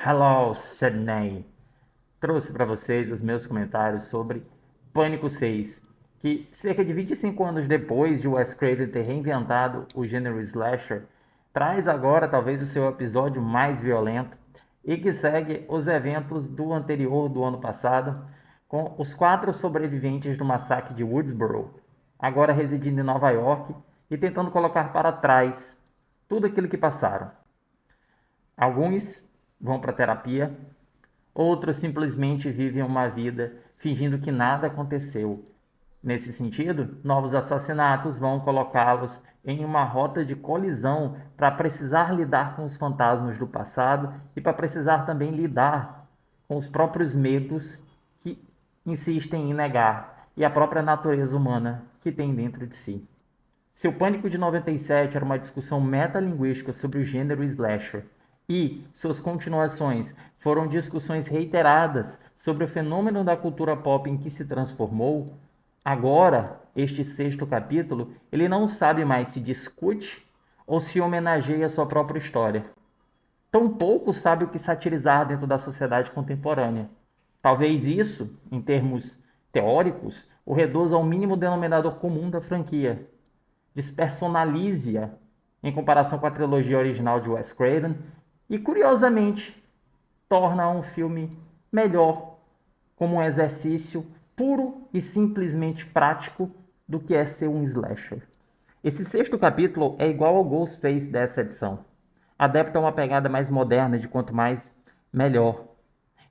Hello, Sydney. Trouxe para vocês os meus comentários sobre Pânico 6, que cerca de 25 anos depois de Wes Craven ter reinventado o gênero slasher, traz agora talvez o seu episódio mais violento e que segue os eventos do anterior do ano passado, com os 4 sobreviventes do massacre de Woodsboro, agora residindo em Nova York e tentando colocar para trás tudo aquilo que passaram. Alguns vão para terapia, outros simplesmente vivem uma vida fingindo que nada aconteceu. Nesse sentido, novos assassinatos vão colocá-los em uma rota de colisão para precisar lidar com os fantasmas do passado e para precisar também lidar com os próprios medos que insistem em negar e a própria natureza humana que tem dentro de si. Se o Pânico de 97 era uma discussão metalinguística sobre o gênero slasher e suas continuações foram discussões reiteradas sobre o fenômeno da cultura pop em que se transformou, agora, este sexto capítulo, ele não sabe mais se discute ou se homenageia a sua própria história. Tampouco sabe o que satirizar dentro da sociedade contemporânea. Talvez isso, em termos teóricos, o reduza ao mínimo denominador comum da franquia, despersonalize-a em comparação com a trilogia original de Wes Craven e, curiosamente, torna um filme melhor, como um exercício puro e simplesmente prático do que é ser um slasher. Esse sexto capítulo é igual ao Ghostface dessa edição. Adapta uma pegada mais moderna de quanto mais, melhor.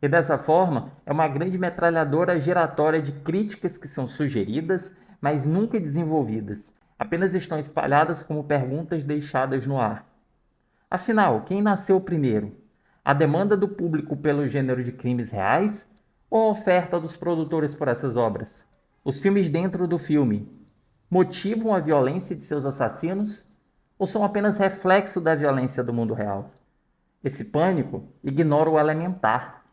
E dessa forma, é uma grande metralhadora giratória de críticas que são sugeridas, mas nunca desenvolvidas. Apenas estão espalhadas como perguntas deixadas no ar. Afinal, quem nasceu primeiro? A demanda do público pelo gênero de crimes reais ou a oferta dos produtores por essas obras? Os filmes dentro do filme motivam a violência de seus assassinos ou são apenas reflexo da violência do mundo real? Esse pânico ignora o elementar.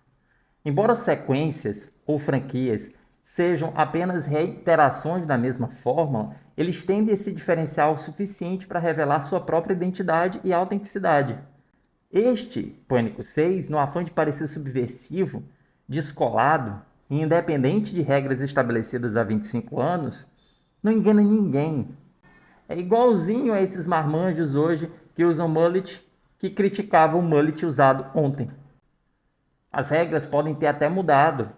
Embora sequências ou franquias sejam apenas reiterações da mesma fórmula, eles tendem a se diferenciar o suficiente para revelar sua própria identidade e autenticidade. Este, Pânico 6, no afã de parecer subversivo, descolado e independente de regras estabelecidas há 25 anos, não engana ninguém. É igualzinho a esses marmanjos hoje que usam mullet, que criticavam o mullet usado ontem. As regras podem ter até mudado.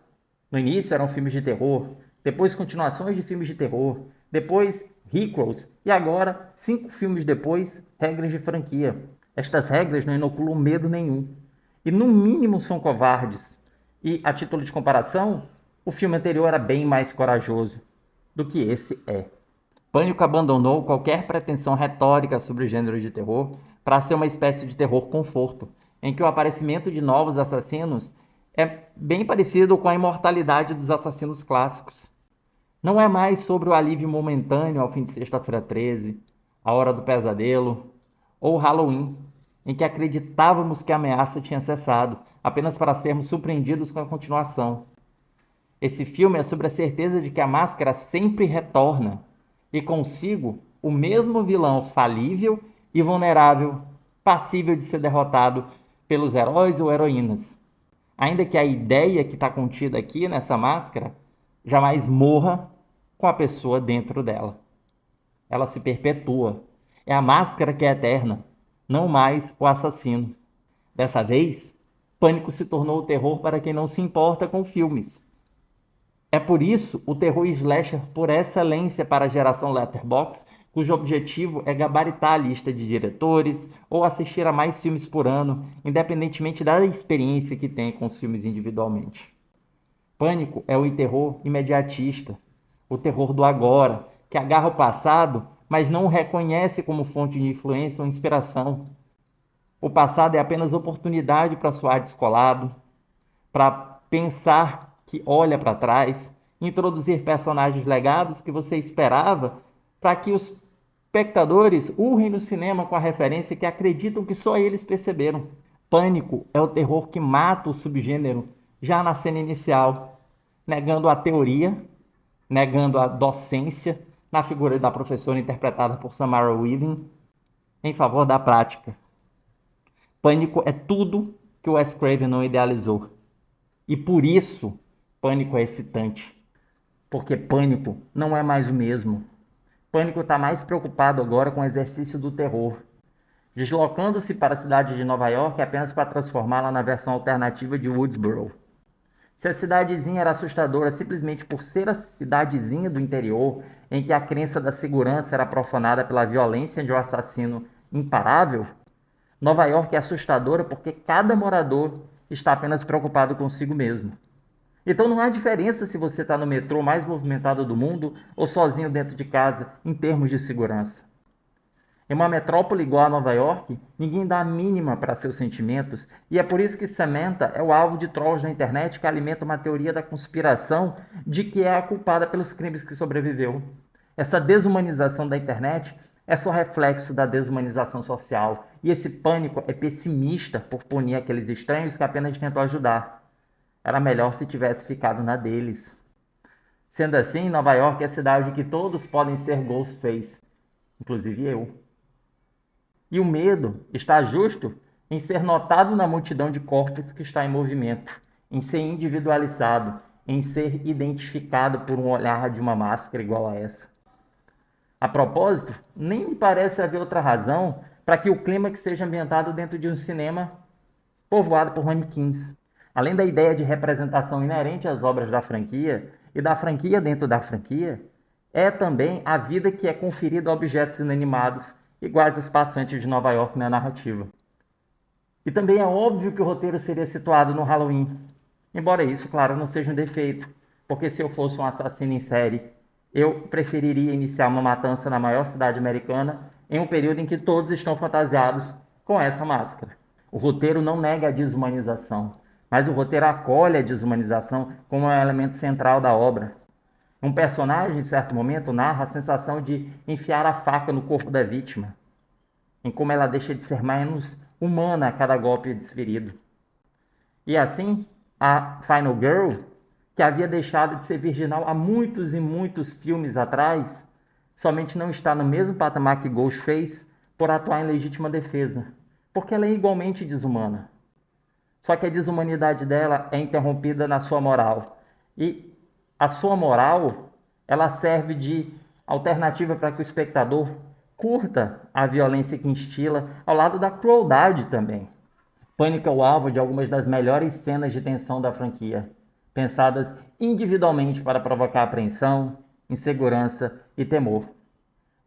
No início eram filmes de terror, depois continuações de filmes de terror, depois requels e agora, 5 filmes depois, regras de franquia. Estas regras não inoculam medo nenhum e no mínimo são covardes. E, a título de comparação, o filme anterior era bem mais corajoso do que esse é. Pânico abandonou qualquer pretensão retórica sobre o gênero de terror para ser uma espécie de terror conforto, em que o aparecimento de novos assassinos é bem parecido com a imortalidade dos assassinos clássicos. Não é mais sobre o alívio momentâneo ao fim de Sexta-feira 13, a Hora do Pesadelo ou Halloween, em que acreditávamos que a ameaça tinha cessado, apenas para sermos surpreendidos com a continuação. Esse filme é sobre a certeza de que a máscara sempre retorna, e consigo o mesmo vilão falível e vulnerável, passível de ser derrotado pelos heróis ou heroínas. Ainda que a ideia que está contida aqui nessa máscara jamais morra com a pessoa dentro dela. Ela se perpetua. É a máscara que é eterna, não mais o assassino. Dessa vez, Pânico se tornou o terror para quem não se importa com filmes. É por isso o terror slasher por excelência para a geração Letterboxd, cujo objetivo é gabaritar a lista de diretores ou assistir a mais filmes por ano, independentemente da experiência que tem com os filmes individualmente. Pânico é o terror imediatista, o terror do agora, que agarra o passado, mas não o reconhece como fonte de influência ou inspiração. O passado é apenas oportunidade para soar descolado, para pensar que olha para trás, introduzir personagens legados que você esperava para que os espectadores urrem no cinema com a referência que acreditam que só eles perceberam. Pânico é o terror que mata o subgênero já na cena inicial, negando a teoria, negando a docência na figura da professora interpretada por Samara Weaving, em favor da prática. Pânico é tudo que o Wes Craven não idealizou. E por isso, Pânico é excitante. Porque Pânico não é mais o mesmo. Pânico está mais preocupado agora com o exercício do terror, deslocando-se para a cidade de Nova York apenas para transformá-la na versão alternativa de Woodsboro. Se a cidadezinha era assustadora simplesmente por ser a cidadezinha do interior, em que a crença da segurança era profanada pela violência de um assassino imparável, Nova York é assustadora porque cada morador está apenas preocupado consigo mesmo. Então não há diferença se você está no metrô mais movimentado do mundo ou sozinho dentro de casa em termos de segurança. Em uma metrópole igual a Nova York, ninguém dá a mínima para seus sentimentos, e é por isso que Samantha é o alvo de trolls na internet que alimenta uma teoria da conspiração de que é a culpada pelos crimes que sobreviveu. Essa desumanização da internet é só reflexo da desumanização social, e esse pânico é pessimista por punir aqueles estranhos que apenas tentam ajudar. Era melhor se tivesse ficado na deles. Sendo assim, Nova York é a cidade em que todos podem ser Ghostface, inclusive eu. E o medo está justo em ser notado na multidão de corpos que está em movimento, em ser individualizado, em ser identificado por um olhar de uma máscara igual a essa. A propósito, nem me parece haver outra razão para que o clímax seja ambientado dentro de um cinema povoado por manequins. Além da ideia de representação inerente às obras da franquia e da franquia dentro da franquia, é também a vida que é conferida a objetos inanimados iguais aos passantes de Nova York na narrativa. E também é óbvio que o roteiro seria situado no Halloween. Embora isso, claro, não seja um defeito, porque se eu fosse um assassino em série, eu preferiria iniciar uma matança na maior cidade americana em um período em que todos estão fantasiados com essa máscara. O roteiro não nega a desumanização, mas o roteiro acolhe a desumanização como um elemento central da obra. Um personagem, em certo momento, narra a sensação de enfiar a faca no corpo da vítima, em como ela deixa de ser menos humana a cada golpe desferido. E assim, a Final Girl, que havia deixado de ser virginal há muitos e muitos filmes atrás, somente não está no mesmo patamar que Ghostface por atuar em legítima defesa, porque ela é igualmente desumana. Só que a desumanidade dela é interrompida na sua moral. E a sua moral, ela serve de alternativa para que o espectador curta a violência que instila, ao lado da crueldade também. Pânico é o alvo de algumas das melhores cenas de tensão da franquia, pensadas individualmente para provocar apreensão, insegurança e temor.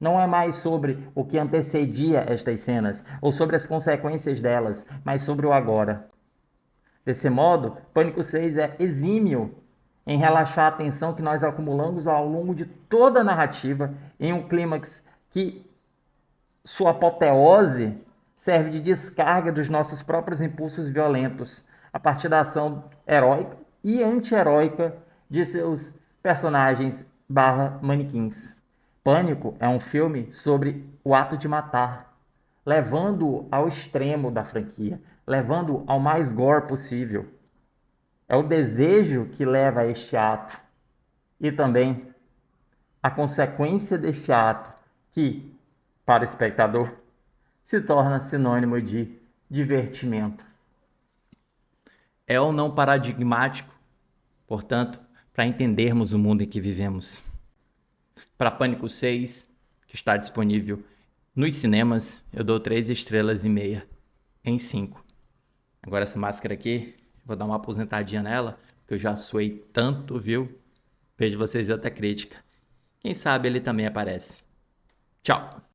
Não é mais sobre o que antecedia estas cenas, ou sobre as consequências delas, mas sobre o agora. Desse modo, Pânico 6 é exímio em relaxar a tensão que nós acumulamos ao longo de toda a narrativa em um clímax que sua apoteose serve de descarga dos nossos próprios impulsos violentos a partir da ação heróica e anti-heróica de seus personagens barra manequins. Pânico é um filme sobre o ato de matar, levando-o ao extremo da franquia, levando-o ao mais gore possível. É o desejo que leva a este ato e também a consequência deste ato que, para o espectador, se torna sinônimo de divertimento. É ou não paradigmático, portanto, para entendermos o mundo em que vivemos. Para Pânico 6, que está disponível nos cinemas, eu dou 3,5 estrelas em 5. Agora essa máscara aqui, vou dar uma aposentadinha nela, porque eu já suei tanto, viu? Vejo vocês em outra crítica. Quem sabe ele também aparece. Tchau!